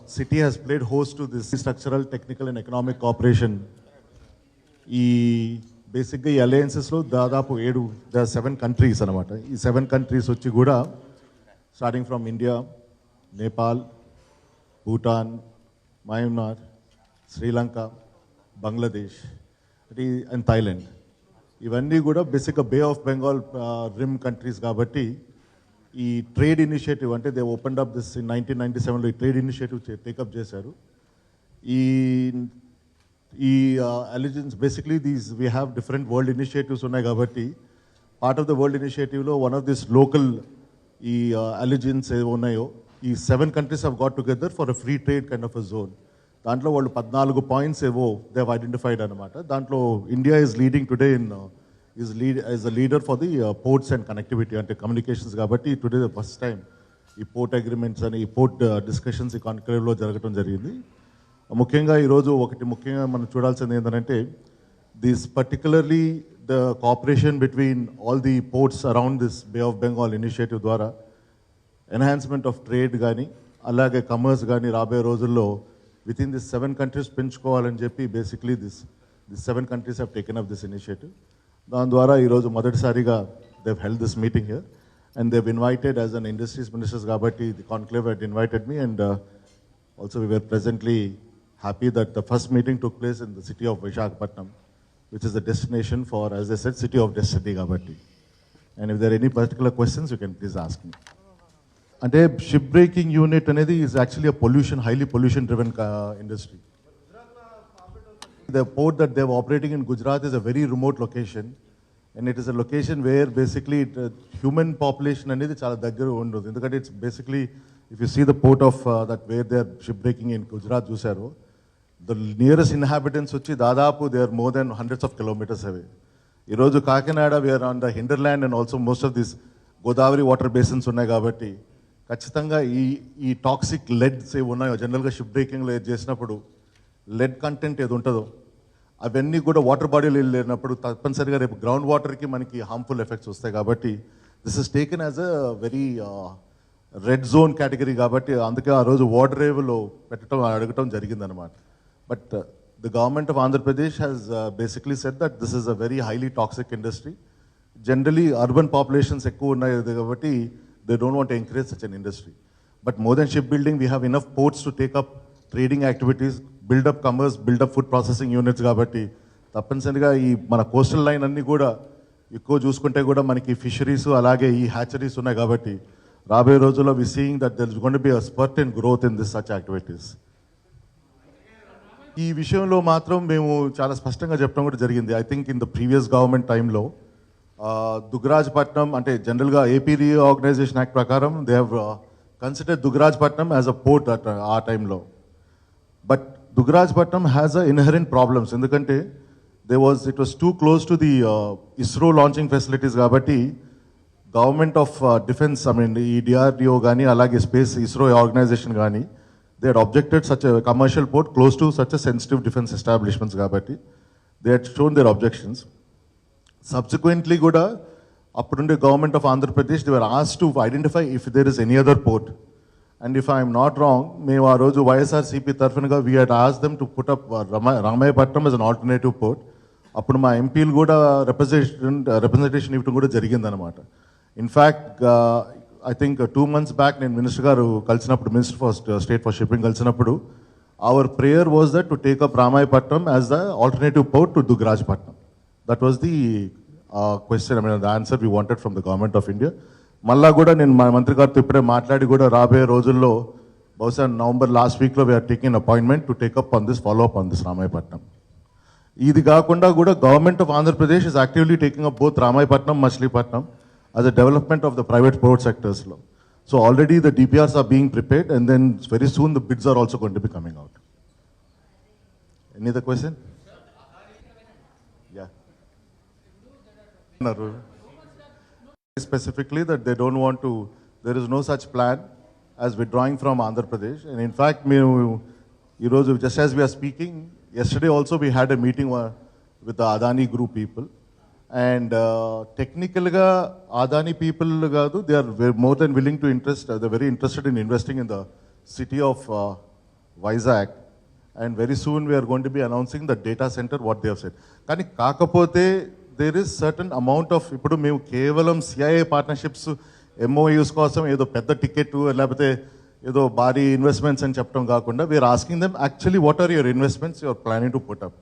City has played host to this structural, technical and economic cooperation. Basically ఈ అలయన్సెస్లో దాదాపు 7 countries అనమాట. ఈ 7 countries వచ్చి కూడా starting from India, Nepal, Bhutan, Myanmar, Sri Lanka, Bangladesh and Thailand. ఇవన్నీ కూడా బేసిక్గా bay of Bengal rim countries కాబట్టి ఈ ట్రేడ్ ఇనిషియేటివ్ అంటే they opened up this in 1997లో ఈ ట్రేడ్ ఇనిషియేటివ్ టేకప్ చేశారు. ఈ allegiance basically we have different world initiatives ఉన్నాయి కాబట్టి పార్ట్ ఆఫ్ ద వరల్డ్ ఇనిషియేటివ్లో వన్ ఆఫ్ దిస్ లోకల్ ఈ అలిజెన్స్ ఏవో ఉన్నాయో ఈ 7 countries have got together for a free trade kind of a zone. దాంట్లో వాళ్ళు 14 పాయింట్స్ ఏవో దే హ్యావ్ ఐడెంటిఫైడ్ అనమాట. దాంట్లో India is leading today in is a leader for the ports and connectivity and communications కాబట్టి today the first time ఈ port agreements అని ఈ port discussions ఈ కాన్క్లేవ్లో జరగడం జరిగింది. ముఖ్యంగా ఈరోజు ముఖ్యంగా మనం చూడాల్సింది ఏంటంటే this particularly the cooperation between all the ports around this Bay of Bengal initiative ద్వారా ఎన్హాన్స్మెంట్ ఆఫ్ ట్రేడ్ కానీ అలాగే కమర్స్ కానీ రాబోయే రోజుల్లో విత్ ఇన్ దిస్ 7 కంట్రీస్ పెంచుకోవాలని చెప్పి basically this 7 countries have taken up this initiative. దాని ద్వారా ఈరోజు మొదటిసారిగా they held this meeting here and they invited as an industries ministers కాబట్టి the conclave had invited me and also we were presently happy that the first meeting took place in the city of Visakhapatnam which is the destination for as the set city of destiny కాబట్టి. And if there any particular questions you can please ask me. అంటే ship breaking unit అనేది is actually highly pollution driven industry. The port that they are operating in Gujarat is a very remote location and it is a location where basically human population అనేది చాలా దగ్గర ఉండదు. ఎందుకంటే it's basically if you see the port of that where they are ship breaking in Gujarat చూశారు the nearest inhabitants వచ్చి దాదాపు they are more than hundreds of kilometres away. ఈరోజు Kakinada we're on the hinterland and also most of this Godavari water basins ఉన్నాయి కాబట్టి ఖచ్చితంగా ఈ toxic let's ఏవి ఉన్నాయో జనరల్గా షిప్ బ్రేకింగ్లో చేసినప్పుడు లెడ్ కంటెంట్ ఏది ఉంటుందో అవన్నీ కూడా వాటర్ బాడీలో వెళ్ళినప్పుడు తప్పనిసరిగా రేపు గ్రౌండ్ వాటర్కి మనకి హార్మ్ఫుల్ ఎఫెక్ట్స్ వస్తాయి కాబట్టి this is taken as a very red zone category కాబట్టి అందుకే ఆ రోజు వాటర్ రేవ్లో అడగటం జరిగిందనమాట. But the government of Andhra Pradesh has basically said that this is a very highly toxic industry. Generally urban populations ఎక్కువ ఉన్నాయి కాబట్టి they don't want encourage such an industry. But more than ship building we have enough ports to take up trading activities, build up commerce, build up food processing units కాబట్టి తప్పనిసరిగా ఈ మన coastal line అన్నీ కూడా ఎక్కువ చూసుకుంటే కూడా మనకి ఫిషరీస్ అలాగే ఈ హ్యాచరీస్ ఉన్నాయి కాబట్టి రాబోయే రోజుల్లో we seeing that there is going to be a spurt and growth in this such activities. ఈ విషయంలో మాత్రం మేము చాలా స్పష్టంగా చెప్పడం కూడా జరిగింది. I think in the previous government టైంలో దుగ్గరాజపట్నం అంటే జనరల్గా ఏపీ రీఆర్గనైజేషన్ యాక్ట్ ప్రకారం they have considered Dugarajapatnam as a port ఆ టైంలో. But Dugrajpatnam has an inherent problems ఎందుకంటే it was too close to the ISRO launching facilities కాబట్టి గవర్నమెంట్ ఆఫ్ డిఫెన్స్ ఈ DRDO కానీ అలాగే స్పేస్ ISRO ఆర్గనైజేషన్ కానీ they had objected such a commercial port close to such a sensitive defense establishments కాబట్టి they had shown their objections. Subsequently కూడా అప్పుడుండే government of Andhra Pradesh they were asked to identify if there is any other port. And if I am not wrong, మేము ఆ రోజు వైఎస్ఆర్సీపీ తరఫునగా we had asked them to put up Ramayapatnam as an alternative port. అప్పుడు మా ఎంపీలు కూడా రిప్రజెంటేషన్ ఇవ్వడం కూడా జరిగిందనమాట. In fact I think 2 months back నేను మినిస్టర్ గారు కలిసినప్పుడు minister for state for shipping కలిసినప్పుడు our prayer was that to take up Ramayapatnam as the alternative port to Duggirajapatnam. That was the question the answer we wanted from the government of India. మళ్ళా కూడా నేను మా మంత్రి గారితో ఇప్పుడే మాట్లాడి కూడా రాబోయే రోజుల్లో బహుశా నవంబర్ లాస్ట్ వీక్లో we are taking appointment to take up on this follow up on this Ramayapatnam. ఇది కాకుండా కూడా government of Andhra Pradesh is actively taking up both Ramayapatnam, Machilipatnam as a development of the private port sectors. So already the DPRs are being prepared and then very soon the bids are also going to be coming out. Any other question? Yeah. Specifically that they don't want to, there is no such plan as withdrawing from Andhra Pradesh. And in fact, just as we are speaking, yesterday also we had a meeting with the Adani group people. And టెక్నికల్గా Adani people కాదు, they are more than willing to they very interested in investing in the city of Vizag. And very soon we are going to be announcing the data centre what they have said. కానీ కాకపోతే there is certain amount of, ఇప్పుడు మేము కేవలం CIA partnerships MoUs కోసం ఏదో పెద్ద ticket లేకపోతే ఏదో భారీ ఇన్వెస్ట్మెంట్స్ అని చెప్పడం కాకుండా we are asking them actually what are your investments your planning to put up.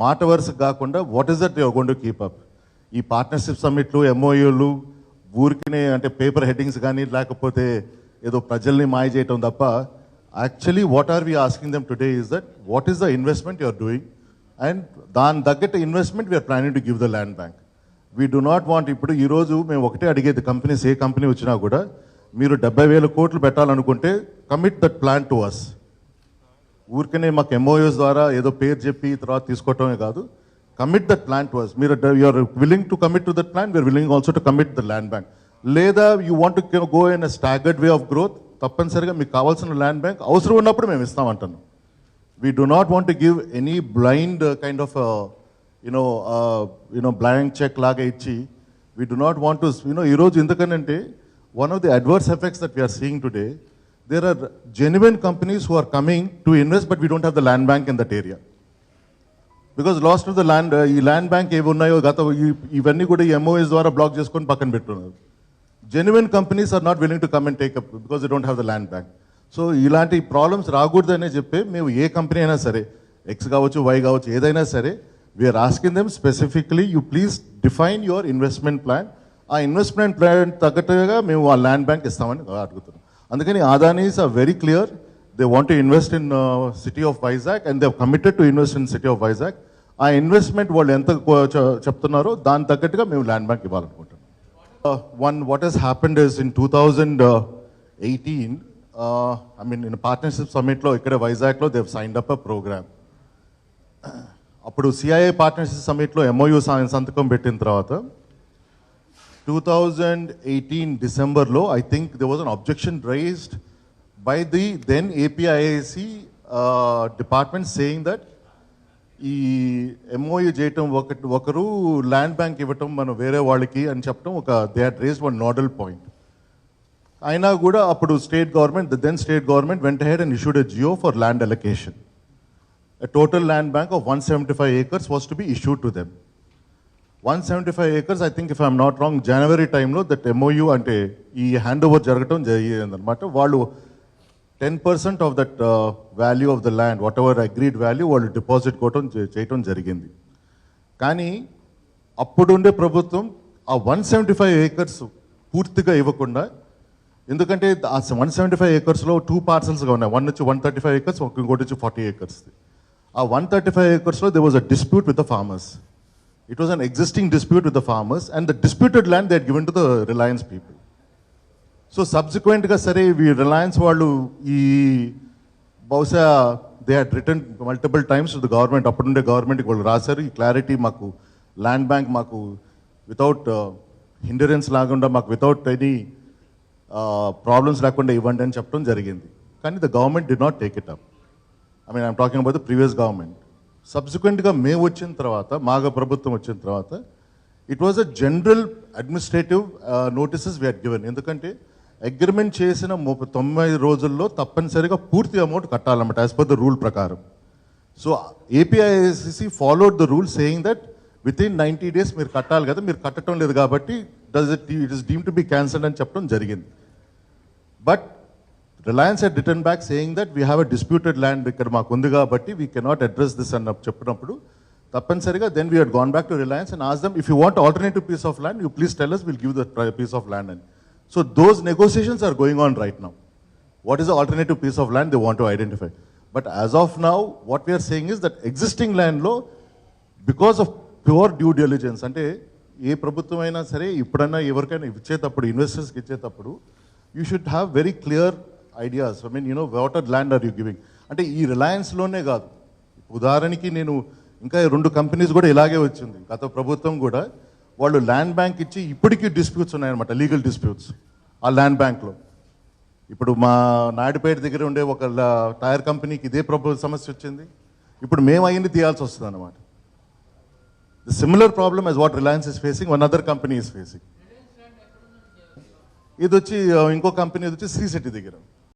మాట వరుస కాకుండా what is that your going to keep up. ఈ పార్ట్నర్షిప్ సమ్మిట్లు ఎంఓయూలు ఊరికినే అంటే పేపర్ హెడ్డింగ్స్ కానీ లేకపోతే ఏదో ప్రజల్ని మాయ చేయటం తప్ప actually what are we asking them today is that what is the investment you are doing and దాని తగ్గట్టు investment we are planning to give the land bank. We do not want, ఇప్పుడు ఈరోజు మేము ఒకటే అడిగేది కంపెనీస్, ఏ కంపెనీ వచ్చినా కూడా మీరు 70,000 కోట్లు పెట్టాలనుకుంటే commit that plan to us. ఊరికనే మాకు ఎంఓఎస్ ద్వారా ఏదో పేరు చెప్పి తర్వాత తీసుకోవటమే కాదు, commit that plan to us. మీరు you're willing to commit to that plan, we're willing also to commit the land bank. లేదా you want to go in a staggered way of growth, తప్పనిసరిగా మీకు కావాల్సిన ల్యాండ్ బ్యాంక్ అవసరం ఉన్నప్పుడు మేము ఇస్తామంటాను. We do not want to give any blind kind of blank cheque లాగా ఇచ్చి we do not want to ఈరోజు ఎందుకనంటే one of the adverse effects that we are seeing today, there are genuine companies who are coming to invest, but we don't have the land bank in that area. Because lost of the land, ఈ land bank ఏవి ఉన్నాయో ఇవన్నీ కూడా ఈ MOs ద్వారా black చేసుకొని పక్కన పెట్టున్నారు. Genuine companies are not willing to come and take up because they don't have the land bank. So ఇలాంటి ప్రాబ్లమ్స్ రాకూడదనే చెప్పి మేము ఏ కంపెనీ అయినా సరే, ఎక్స్ కావచ్చు, వై కావచ్చు, ఏదైనా సరే, we're asking them specifically you please define your investment plan. ఆ ఇన్వెస్ట్మెంట్ ప్లాన్ తగ్గట్టుగా మేము ఆ ల్యాండ్ బ్యాంక్ ఇస్తామని అడుగుతున్నాం. అందుకని Adanis are very clear, they want to invest in city of Vizag and they committed to invest in city of Vizag. ఆ investment వాళ్ళు ఎంత చెప్తున్నారో దాని తగ్గట్టుగా మేము ల్యాండ్ బ్యాంక్ ఇవ్వాలనుకుంటున్నాం. What has happened is in 2018, in partnership సమ్మిట్లో ఇక్కడ వైజాగ్లో they signed up a programme. అప్పుడు సిఐఏ పార్ట్నర్షిప్ సమ్మిట్లో ఎంఓయూ సంతకం పెట్టిన తర్వాత 2018 డిసెంబర్లో I think there was an objection raised by the then APIIC department saying that ఈ ఎంఓయూ చేయటం ఒకరు ల్యాండ్ బ్యాంక్ ఇవ్వటం మనం వేరే వాళ్ళకి అని చెప్పడం they had raised one nodal point. అయినా కూడా అప్పుడు the then state government went ahead and issued a GO for land allocation. A total land bank of 175 acres was to be issued to them. 175 acres, I think if I'm not wrong, January టైంలో that MoU అంటే ఈ hand over జరగటం జరిగిందనమాట. వాళ్ళు 10% of that value of the land, what ever agreed value, వాళ్ళు deposit చేయటం జరిగింది. కానీ అప్పుడుండే ప్రభుత్వం ఆ 175 acres పూర్తిగా ఇవ్వకుండా, ఎందుకంటే ఆ 175 acresలో 2 పార్సల్స్గా ఉన్నాయి, వన్ వచ్చి 135 acres, ఇంకోటి వచ్చి 40 acres. ఆ 135 acresలో there was a dispute with the farmers. It was an existing dispute with the farmers and the disputed land they had given to the Reliance people. So subsequentగా సరే రిలయన్స్ వాళ్ళు ఈ బహుశా they had return multiple times to the government, అప్పుడుండే గవర్నమెంట్కి వాళ్ళు రాశారు ఈ clarity, మాకు ల్యాండ్ బ్యాంక్ మాకు వితౌట్ హిండరెన్స్ లాకుండా, మాకు వితౌట్ ఎనీ ప్రాబ్లమ్స్ లేకుండా ఇవ్వండి అని చెప్పడం జరిగింది. కానీ the government did not take it up. I'm talking about the previous government. సబ్సిక్వెంట్గా మేము వచ్చిన తర్వాత, మాగా ప్రభుత్వం వచ్చిన తర్వాత, it was a general administrative notices we had given. ఎందుకంటే అగ్రిమెంట్ చేసిన 90 రోజుల్లో తప్పనిసరిగా పూర్తి అమౌంట్ కట్టాలన్నమాట యాజ్ పర్ ద రూల్ ప్రకారం. So APIIC followed the rule saying that within 90 days మీరు కట్టాలి కదా, మీరు కట్టడం లేదు కాబట్టి it is deem to be cancelled అని చెప్పడం జరిగింది. But Reliance had written back saying that we have a disputed land ఇక్కడ మాకు ఉంది కాబట్టి we cannot address this అని చెప్పినప్పుడు తప్పనిసరిగా then we had gone back to Reliance and asked them, if you want alternative piece of land, you please tell us, we'll give the piece of land. And so those negotiations are going on right now. What is the alternative piece of land they want to identify? But as of now, what we are saying is that existing land law, because of pure due diligence, అంటే ఏ ప్రభుత్వం అయినా సరే ఇప్పుడైనా ఎవరికైనా ఇచ్చేటప్పుడు, ఇన్వెస్టర్స్కి ఇచ్చేటప్పుడు, you should have very clear ideas. What land are you giving? అంటే ఈ రిలయన్స్లోనే కాదు, ఉదాహరణకి నేను ఇంకా 2 కంపెనీస్ కూడా ఇలాగే వచ్చింది. గత ప్రభుత్వం కూడా వాళ్ళు ల్యాండ్ బ్యాంక్ ఇచ్చి ఇప్పటికీ డిస్ప్యూట్స్ ఉన్నాయన్నమాట, లీగల్ డిస్ప్యూట్స్ ఆ ల్యాండ్ బ్యాంక్లో. ఇప్పుడు మా నాయుడుపేట దగ్గర ఉండే ఒక టైర్ కంపెనీకి ఇదే సమస్య వచ్చింది. ఇప్పుడు మేము అయ్యింది తీయాల్సి వస్తుంది అన్నమాట. The similar problem as what Reliance is facing, one other company is facing. ఇది వచ్చి ఇంకో కంపెనీ వచ్చి శ్రీ సిటీ దగ్గర.